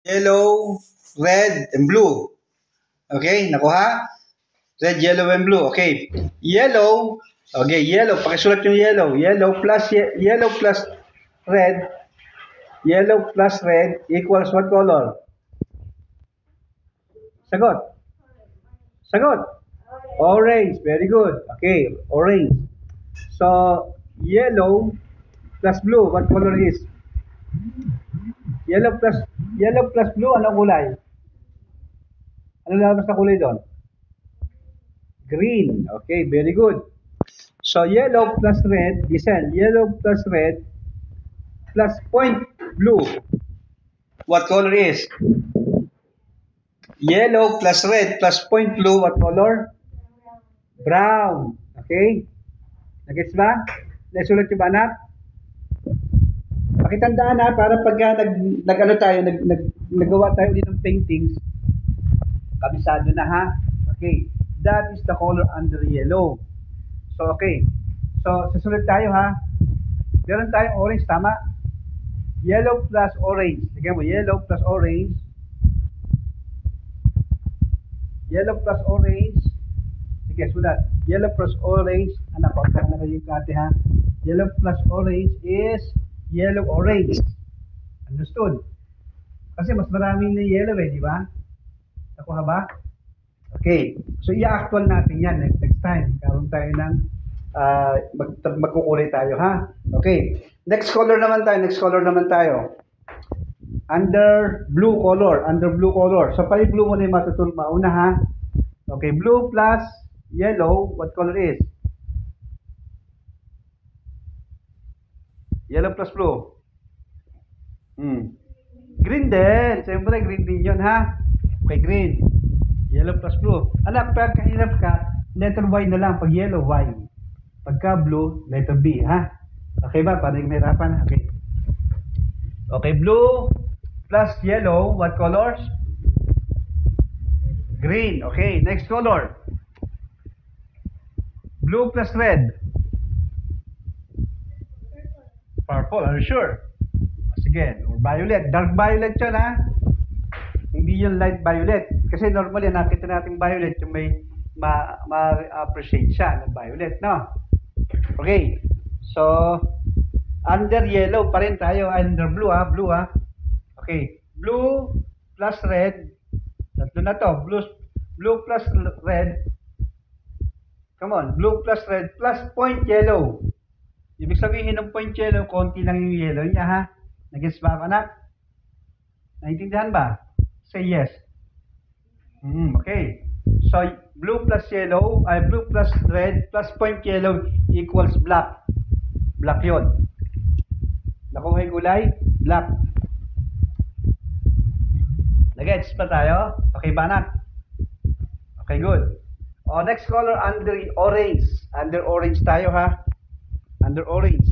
Yellow, red, and blue. Okay, nakuha? Red, yellow, and blue. Okay. Yellow, okay, yellow. Pakisulat yung yellow. Yellow plus red. Yellow plus red equals what color? Sagot. Sagot. Orange. Very good. Okay, orange. So, yellow plus blue, what color is? Yellow plus blue, anong kulay? Ano lalabas na kulay doon? Green. Okay, very good. So, yellow plus red, listen, yellow plus red plus point blue. What color is? Yellow plus red plus point blue, what color? Brown. Okay? Nagets ba? Nasulat yung ba, anak? Pakitandaan ha, para pagka nagawa tayo ulit ng paintings, kabisado na ha. Okay. That is the color under yellow. So, okay. So, susunod tayo ha. Meron tayong orange, tama? Yellow plus orange. Lagyan mo, yellow plus orange. Yellow plus orange. Sige, sulat. Yellow plus orange. Anak, pagka na kayo kate ha. Yellow plus orange is yellow orange. Understood? Kasi mas maraming na yellow eh, di ba? Nakuha ba? Okay. So, i-actual natin yan next time. Karoon tayo ng magkukulay tayo, ha? Okay. Next color naman tayo. Under blue color. So, pali blue muna yung matutulog mauna, ha? Okay. Blue plus yellow, what color is? Yellow plus blue. Green din. Siyempre, green din yun, ha? Okay, green. Yellow plus blue. Anak, pag kahirap ka, letter Y na lang. Pag yellow, Y. Pagka blue, letter B, ha? Okay ba? Para yung mahirapan. Okay. Okay, blue plus yellow, what colors? Green. Okay, next color. Blue plus red. Purple, are you sure? Sige, or violet. Dark violet yun, ha? Hindi yung light violet. Kasi normally, nakita natin violet, yung may ma-appreciate siya ng violet, no? Okay. So, under yellow pa rin tayo. Under blue, ha? Blue, ha? Okay. Blue plus red. Tatlo na to. Blue plus red. Come on. Blue plus red plus point yellow. Ibig sabihin ng point yellow, konti lang yung yellow niya, ha? Nag-gets ba, anak? Naintindihan ba? Say yes. Okay. So, blue plus yellow, blue plus red plus point yellow equals black. Black yun. Nakuha yung gulay? Black. Nag-gets pa tayo? Okay ba, anak? Okay, good. Next color under orange. Under orange tayo, ha? Under orange.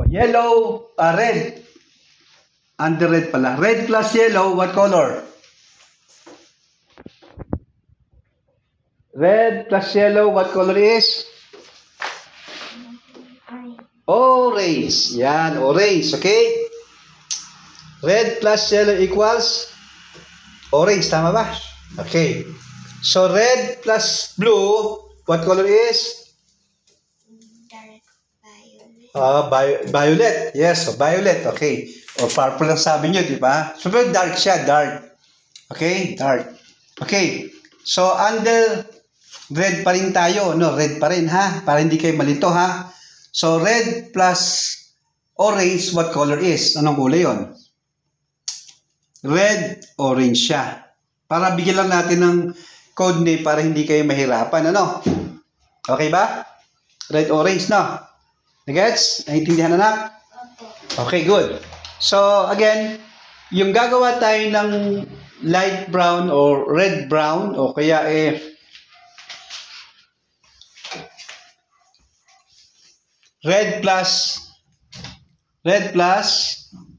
Yellow, red. Under red pala. Red plus yellow, what color? Red plus yellow, what color is? Orange. Yan, orange. Okay? Red plus yellow equals orange. Tama ba? Okay. So, red plus blue, what color is? Violet. Yes, so violet. Okay. O purple lang sabi nyo, di ba? So, pero dark siya, dark. Okay, dark. Okay. So, under red pa rin tayo. No, red pa rin, ha? Para hindi kayo malito, ha? So, red plus orange, what color is? Anong kulay yun? Red, orange siya. Para bigyan lang natin ng code name para hindi kayo mahirapan, ano? Okay ba? Red, orange, no? Nagets? Naintindihan na, anak? Okay, good. So, again, yung gagawa tayo ng light brown or red brown o kaya red plus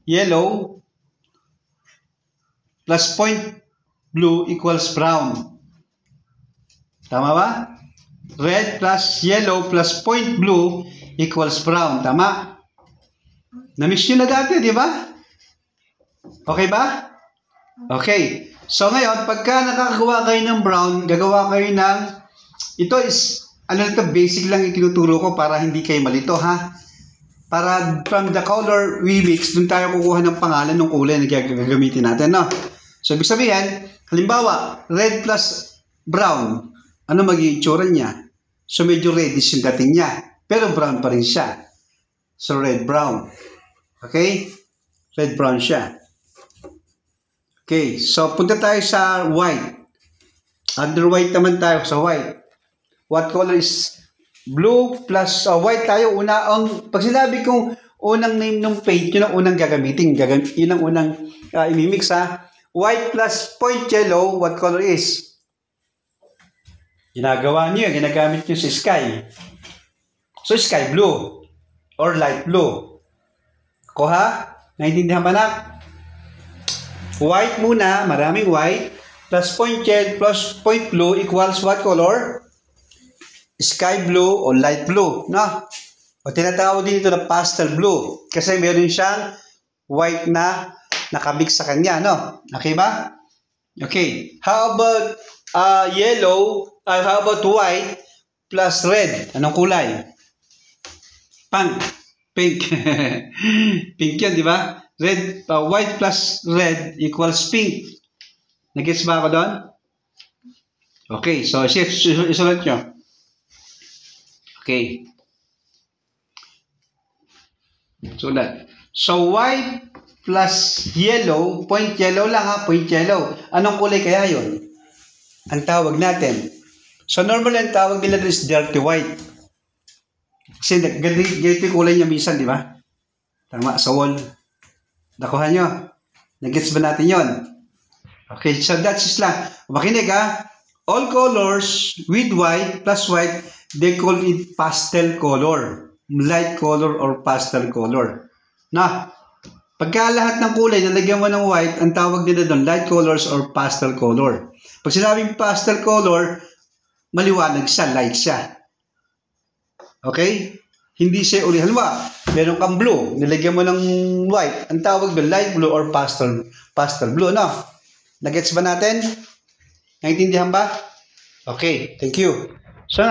yellow plus point blue equals brown. Tama ba? Red plus yellow plus point blue equals brown. Tama? Na-miss nyo na dati, di ba? Okay ba? Okay. So ngayon, pagka nakakagawa kayo ng brown, gagawa kayo ng, ito is, ano ito, basic lang itinuturo ko para hindi kayo malito, ha? Para from the color we mix, dun tayo kukuha ng pangalan ng kulay na gagamitin natin, no? So, ibig sabihin, halimbawa, red plus brown, ano magiging itsura niya? So, medyo reddish yung dating niya, pero brown pa rin siya. So, red-brown. Okay? Red-brown siya. Okay, so punta tayo sa white. Under white naman tayo sa white. What color is blue plus white tayo? Pag sinabi kong unang name ng paint, yun ang unang gagamitin. Yun ang unang imimix, ha. White plus point yellow, what color is? Ginagawa niyo, ginagamit niyo sa sky. So, sky blue or light blue. Kuha? Naintindihan ba na? White muna, maraming white, plus point yellow plus point blue equals what color? Sky blue o light blue, no? O tinatawag din ito na pastel blue kasi meron siyang white na nakamix sa kanya, no? Okay ba? Okay. How about yellow, how about white plus red? Anong kulay? Pink. Pink yan, di ba? Red, white plus red equals pink. Nag-gets ba ako doon? Okay, so isulat nyo. Okay. Sulat. So, white plus yellow, point yellow lang, ha, point yellow. Anong kulay kaya yun? Ang tawag natin. So, normally ang tawag nila is dirty white. Kasi ganito yung kulay niya minsan, di ba? Tama, sa wall. Nakuha nyo. Nag-gets ba natin yon? Okay, so that's lang. Makinig, ha. All colors with white plus white, they call it pastel color. Light color or pastel color. Na, pagka lahat ng kulay nalagyan mo ng white, ang tawag nila doon, light colors or pastel color. Pag sinabing pastel color, maliwanag siya, light siya. Okay? Hindi siya uli. Halimbawa, meron kang blue, nilagyan mo ng white, ang tawag doon, light blue or pastel blue, no? Nagets ba natin? Naintindihan ba? Okay, thank you.